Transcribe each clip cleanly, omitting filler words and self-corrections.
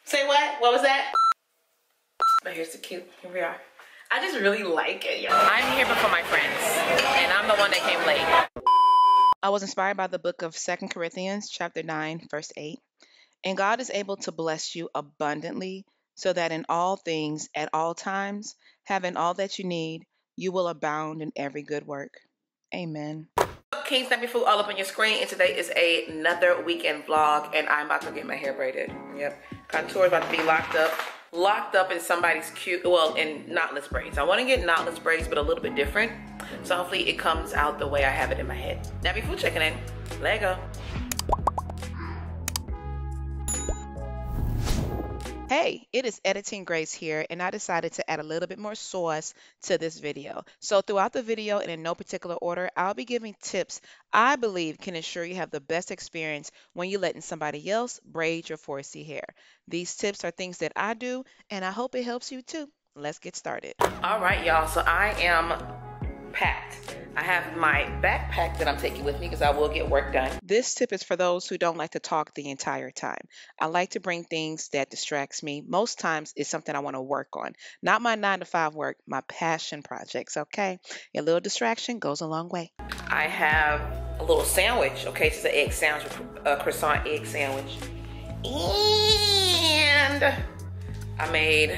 Say what? What was that? But here's the cute. Here we are. I just really like it, y'all. I'm here before my friends, and I'm the one that came late. I was inspired by the book of 2 Corinthians, chapter 9, verse 8. And God is able to bless you abundantly, so that in all things, at all times, having all that you need, you will abound in every good work. Amen. King's NappyFu all up on your screen, and today is another weekend vlog, and I'm about to get my hair braided. Yep, contour is about to be locked up in somebody's cute, well, in knotless braids. I want to get knotless braids, but a little bit different, so hopefully it comes out the way I have it in my head. NappyFu checking in. Let go. Hey, it is Editing Grace here, and I decided to add a little bit more sauce to this video. So throughout the video, and in no particular order, I'll be giving tips I believe can ensure you have the best experience when you're letting somebody else braid your 4C hair. These tips are things that I do, and I hope it helps you too. Let's get started. All right, y'all, so I am packed. I have my backpack that I'm taking with me because I will get work done. This tip is for those who don't like to talk the entire time. I like to bring things that distracts me. Most times it's something I want to work on. Not my 9-to-5 work, my passion projects, okay? A little distraction goes a long way. I have a little sandwich, okay? This is an egg sandwich, a croissant egg sandwich. And I made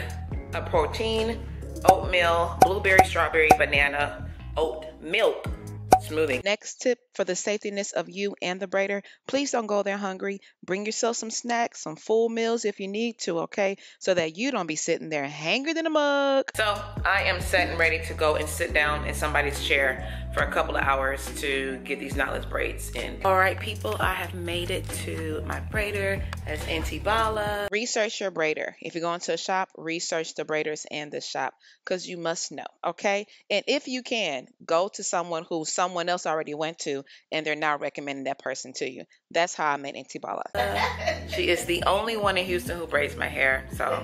a protein, oatmeal, blueberry, strawberry, banana, oat milk smoothie. Next tip for the safetyness of you and the braider, please don't go there hungry. Bring yourself some snacks, some full meals if you need to, okay? So that you don't be sitting there hangry than a mug. So I am set and ready to go and sit down in somebody's chair for a couple of hours to get these knotless braids in. All right, people, I have made it to my braider. That's Aunty Bola. Research your braider. If you're going to a shop, research the braiders and the shop, because you must know, okay? And if you can, go to someone who someone else already went to, and they're now recommending that person to you. That's how I met Aunty Bola. She is the only one in Houston who braids my hair, so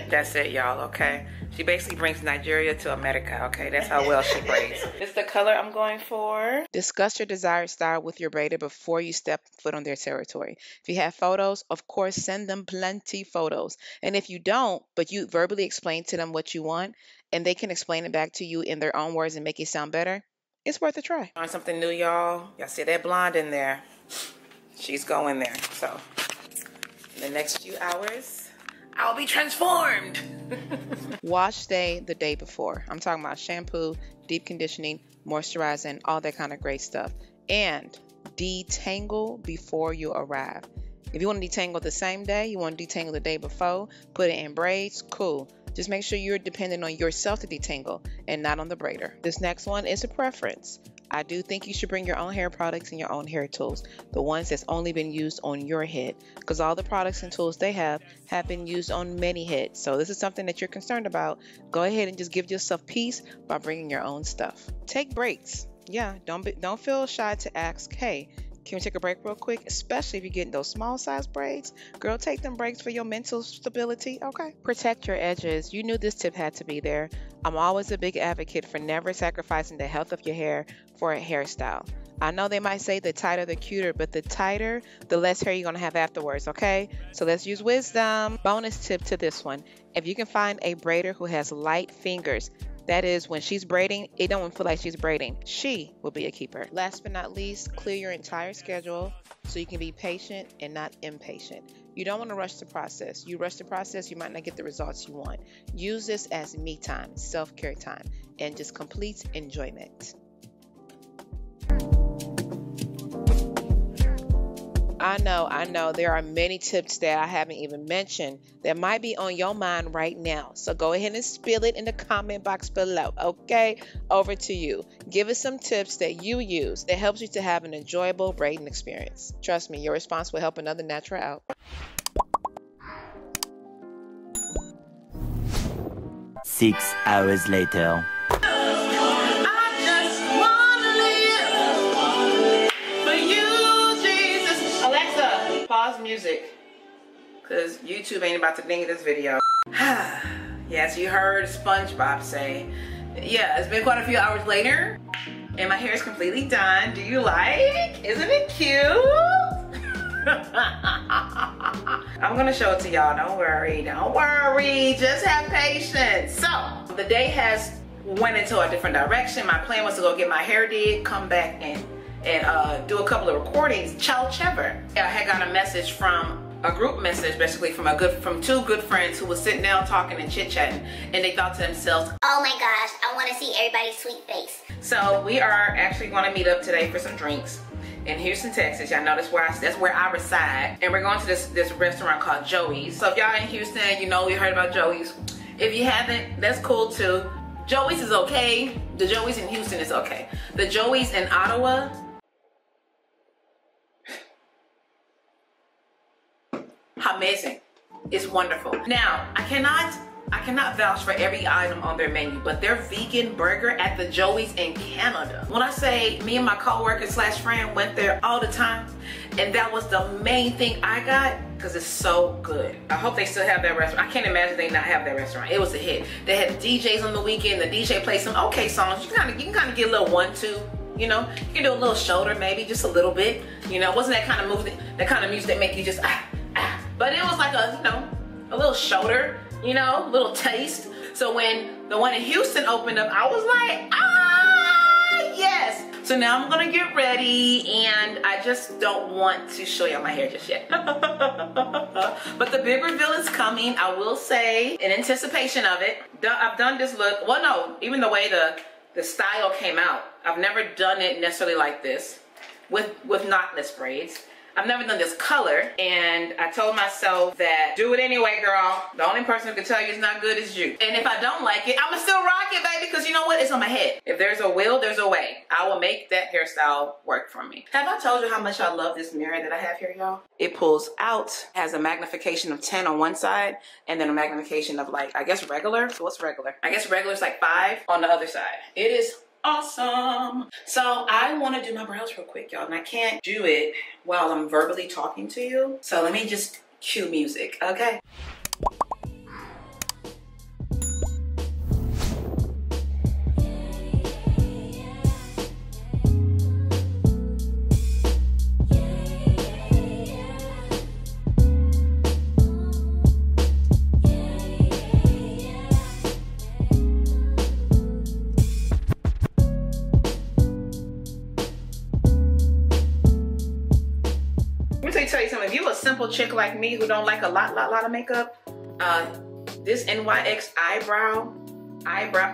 that's it, y'all, okay? She basically brings Nigeria to America, okay? That's how well she braids. This is the color I'm going for. Discuss your desired style with your braider before you step foot on their territory. If you have photos, of course, send them plenty photos. And if you don't, but you verbally explain to them what you want, and they can explain it back to you in their own words and make it sound better, it's worth a try. On something new, y'all. Y'all see that blonde in there? She's going there. So in the next few hours, I'll be transformed. Wash day the day before. I'm talking about shampoo, deep conditioning, moisturizing, all that kind of great stuff. And detangle before you arrive. If you want to detangle the same day, you want to detangle the day before, put it in braids, cool. Just make sure you're dependent on yourself to detangle and not on the braider. This next one is a preference. I do think you should bring your own hair products and your own hair tools, the ones that's only been used on your head, because all the products and tools they have been used on many heads. So this is something that you're concerned about. Go ahead and just give yourself peace by bringing your own stuff. Take breaks. Yeah, don't feel shy to ask, hey, can we take a break real quick? Especially if you're getting those small size braids. Girl, take them breaks for your mental stability, okay? Protect your edges. You knew this tip had to be there. I'm always a big advocate for never sacrificing the health of your hair for a hairstyle. I know they might say the tighter the cuter, but the tighter, the less hair you're gonna have afterwards, okay? So let's use wisdom. Bonus tip to this one. If you can find a braider who has light fingers, that is, when she's braiding, it don't feel like she's braiding. She will be a keeper. Last but not least, clear your entire schedule so you can be patient and not impatient. You don't want to rush the process. You rush the process, you might not get the results you want. Use this as me time, self-care time, and just complete enjoyment. I know, there are many tips that I haven't even mentioned that might be on your mind right now. So go ahead and spill it in the comment box below, okay? Over to you. Give us some tips that you use that helps you to have an enjoyable braiding experience. Trust me, your response will help another natural out. Six hours later. Pause music, because YouTube ain't about to ding this video. Yes, you heard SpongeBob say, yeah, it's been quite a few hours later, and my hair is completely done. Do you like? Isn't it cute? I'm gonna show it to y'all. Don't worry, don't worry. Just have patience. So the day has went into a different direction. My plan was to go get my hair did, come back and do a couple of recordings. Ciao, Chever. I had got a message from a group message, basically from two good friends who was sitting down talking and chit-chatting, and they thought to themselves, oh my gosh, I want to see everybody's sweet face. So we are actually going to meet up today for some drinks in Houston, Texas. Y'all know that's where I reside, and we're going to this restaurant called Joey's. So if y'all in Houston, you know you heard about Joey's. If you haven't, that's cool too. Joey's is okay. The Joey's in Houston is okay. The Joey's in Ottawa, amazing. It's wonderful. Now, I cannot vouch for every item on their menu, but their vegan burger at the Joey's in Canada. When I say me and my coworker slash friend went there all the time, and that was the main thing I got, because it's so good. I hope they still have that restaurant. I can't imagine they not have that restaurant. It was a hit. They had DJs on the weekend. The DJ played some okay songs. You can kind of get a little 1-2. You know, you can do a little shoulder, maybe just a little bit. You know, it wasn't that kind of music that make you just but it was like a, you know, a little shoulder, you know, a little taste. So when the one in Houston opened up, I was like, yes. So now I'm gonna get ready, and I just don't want to show y'all my hair just yet. But the big reveal is coming, I will say, in anticipation of it. I've done this look, well no, even the way the style came out, I've never done it necessarily like this with knotless braids. I've never done this color, and I told myself that do it anyway, girl. The only person who can tell you it's not good is you. And if I don't like it, I'ma still rock it, baby, because you know what? It's on my head. If there's a will, there's a way. I will make that hairstyle work for me. Have I told you how much I love this mirror that I have here, y'all? It pulls out, has a magnification of 10 on one side, and then a magnification of like, I guess regular. So what's regular? I guess regular is like 5 on the other side. It is awesome. So I want to do my brows real quick, y'all, and I can't do it while I'm verbally talking to you. So let me just cue music, okay? Tell you something. If you a simple chick like me who don't like a lot of makeup, this NYX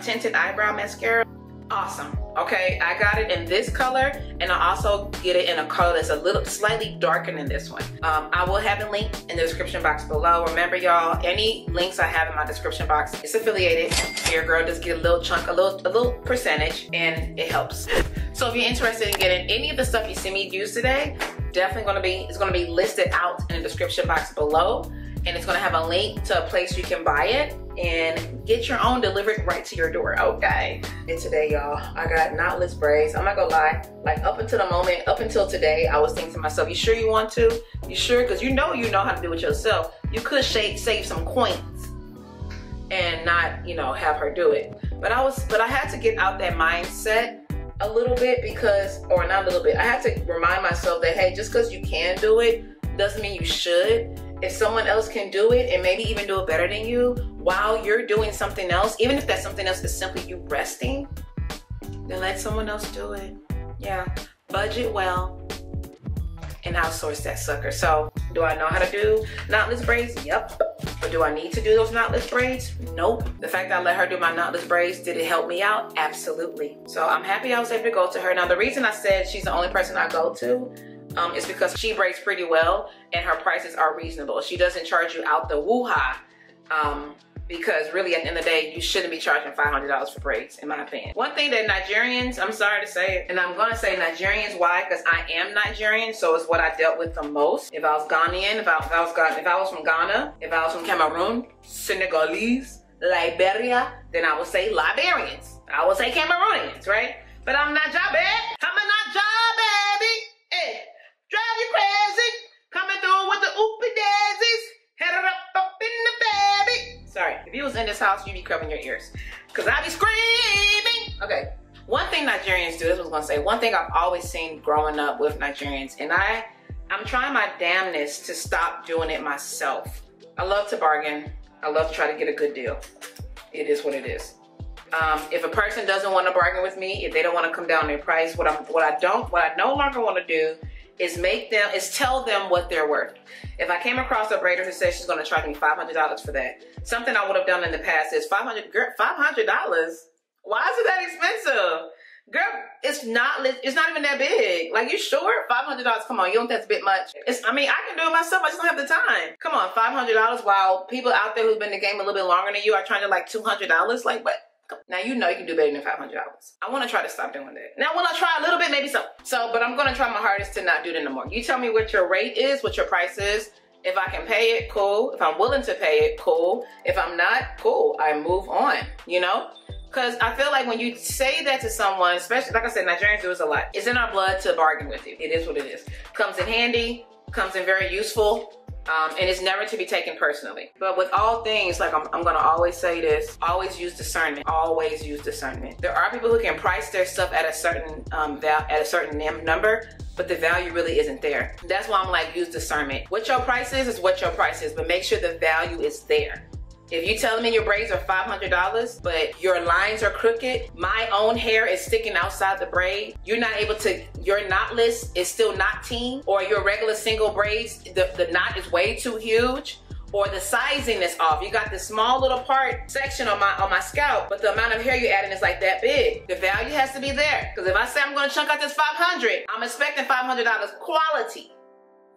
tinted eyebrow mascara, awesome. Okay, I got it in this color, and I also get it in a color that's a little slightly darker than this one. I will have a link in the description box below. Remember, y'all, any links I have in my description box, it's affiliated. Your girl just get a little chunk, a little percentage, and it helps. So if you're interested in getting any of the stuff you see me use today, definitely it's gonna be listed out in the description box below, and it's gonna have a link to a place you can buy it and get your own delivered right to your door, okay? And today, y'all, I got knotless braids. I'm not gonna lie, like up until today, I was thinking to myself, you sure you want to? You sure? Because you know how to do it yourself. You could save some coins and not, you know, have her do it. But I had to get out that mindset a little bit, because, or not a little bit, I have to remind myself that, hey, just because you can do it doesn't mean you should. If someone else can do it and maybe even do it better than you while you're doing something else, even if that something else is simply you resting, then let someone else do it. Yeah, budget well and outsource that sucker. So do I know how to do knotless braids? Yep. But do I need to do those knotless braids? Nope. The fact that I let her do my knotless braids, did it help me out? Absolutely. So I'm happy I was able to go to her. Now the reason I said she's the only person I go to is because she braids pretty well and her prices are reasonable. She doesn't charge you out the woo-ha. Because really at the end of the day, you shouldn't be charging $500 for braids, in my opinion. One thing that Nigerians, I'm sorry to say it, and I'm gonna say Nigerians, why? Because I am Nigerian, so it's what I dealt with the most. If I was Ghanaian, if I was from Ghana, if I was from Cameroon, Senegalese, Liberia, then I would say Liberians. I would say Cameroonians, right? But I'm not your baby. I'm not your baby. Hey, drive you crazy. Coming through with the oopie daisies. Head up in the baby. Sorry, if you was in this house, you'd be covering your ears, because I'd be screaming. Okay, one thing Nigerians do, this was gonna say, one thing I've always seen growing up with Nigerians, and I I'm trying my damnness to stop doing it myself. I love to bargain. I love to try to get a good deal. It is what it is. If a person doesn't want to bargain with me, if they don't want to come down their price, what I no longer want to do is tell them what they're worth. If I came across a braider who says she's going to charge me $500 for that, something I would have done in the past is $500. Why is it that expensive? Girl, it's not even that big. Like, you sure? $500, come on, you don't think that's a bit much? I mean, I can do it myself, I just don't have the time. Come on, $500 while people out there who've been in the game a little bit longer than you are trying to like $200, like what? Now you know you can do better than $500. I want to try to stop doing that. Now will I try a little bit? Maybe so. But I'm going to try my hardest to not do that no more. You tell me what your rate is, what your price is. If I can pay it, cool. If I'm willing to pay it, cool. If I'm not, cool. I move on, you know? Because I feel like when you say that to someone, especially, like I said, Nigerians do this a lot. It's in our blood to bargain with you. It is what it is. Comes in handy, comes in very useful. And it's never to be taken personally. But with all things, like I'm gonna always say this, always use discernment. Always use discernment. There are people who can price their stuff at a certain number, but the value really isn't there. That's why I'm like, use discernment. What your price is what your price is, but make sure the value is there. If you tell me your braids are $500, but your lines are crooked, my own hair is sticking outside the braid, you're not able to, your knotless is still knotting, or your regular single braids, the knot is way too huge, or the sizing is off. You got this small little section on my scalp, but the amount of hair you're adding is like that big. The value has to be there. Because if I say I'm gonna chunk out this $500, I'm expecting $500 quality,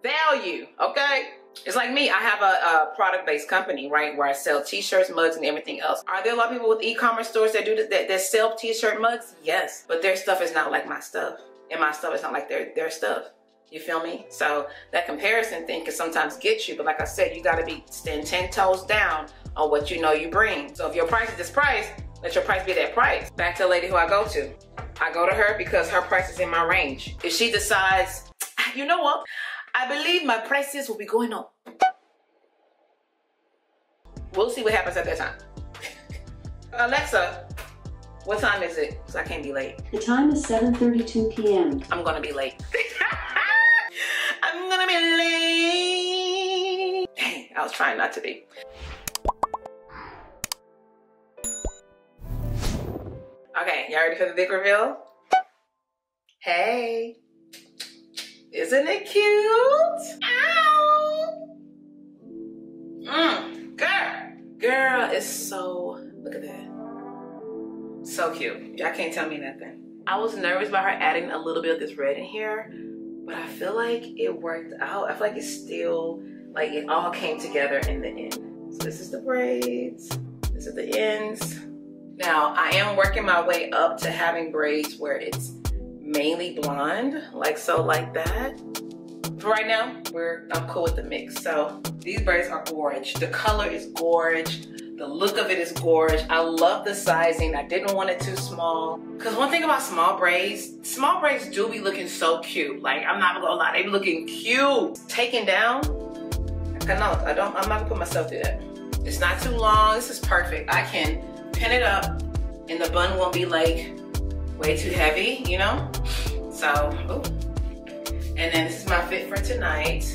value, okay? It's like me, I have a product-based company, right, where I sell t-shirts, mugs, and everything else. Are there a lot of people with e-commerce stores that do this, that sell t-shirt mugs? Yes, but their stuff is not like my stuff, and my stuff is not like their stuff. You feel me? So that comparison thing can sometimes get you, but like I said, you gotta stand 10 toes down on what you know you bring. So if your price is this price, let your price be that price. Back to the lady who I go to. I go to her because her price is in my range. If she decides, you know what? I believe my prices will be going up. We'll see what happens at that time. Alexa, what time is it? Because I can't be late. The time is 7:32 p.m. I'm gonna be late. I'm gonna be late. Dang, I was trying not to be. Okay, y'all ready for the big reveal? Hey. Isn't it cute? Ow! Girl, it's so, look at that. So cute. Y'all can't tell me nothing. I was nervous about her adding a little bit of this red in here, but I feel like it worked out. I feel like it's still, like it all came together in the end. So this is the braids. This is the ends. Now, I am working my way up to having braids where it's mainly blonde, like so, like that. For right now, I'm cool with the mix. So these braids are gorgeous. The color is gorgeous. The look of it is gorgeous. I love the sizing. I didn't want it too small. Cause one thing about small braids do be looking so cute. Like, I'm not gonna lie, they be looking cute. Taken down, I'm not gonna put myself through that. It's not too long, this is perfect. I can pin it up and the bun won't be like way too heavy, you know? So, ooh. And then this is my fit for tonight.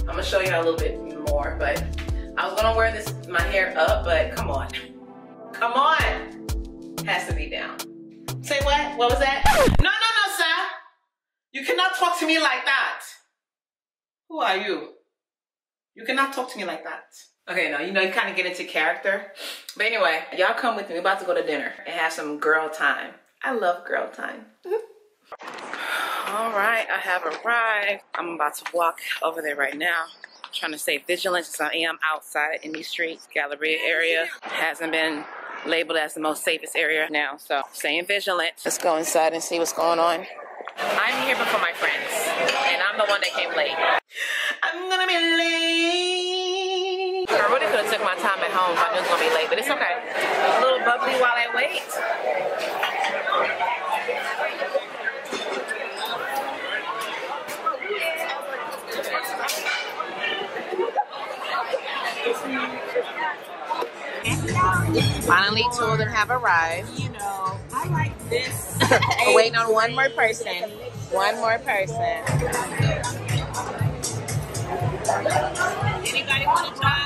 I'm gonna show you a little bit more, but I was gonna wear my hair up, but come on. Come on. Has to be down. Say what? What was that? No, sir. You cannot talk to me like that. Who are you? You cannot talk to me like that. Okay, now, you know, you kind of get into character. But anyway, y'all come with me. We're about to go to dinner and have some girl time. I love girl time. All right, I have arrived. I'm about to walk over there right now. I'm trying to stay vigilant since I am outside in these streets. Galleria area hasn't been labeled as the most safest area now, so staying vigilant. Let's go inside and see what's going on. I'm here before my friends, and I'm the one that came late. I'm gonna be late. I really could have took my time at home if I knew it was gonna be late, but it's okay. A little bubbly while I wait. Finally, two of them have arrived. You know, I like this. We're waiting on one more person. One more person. Anybody want to try?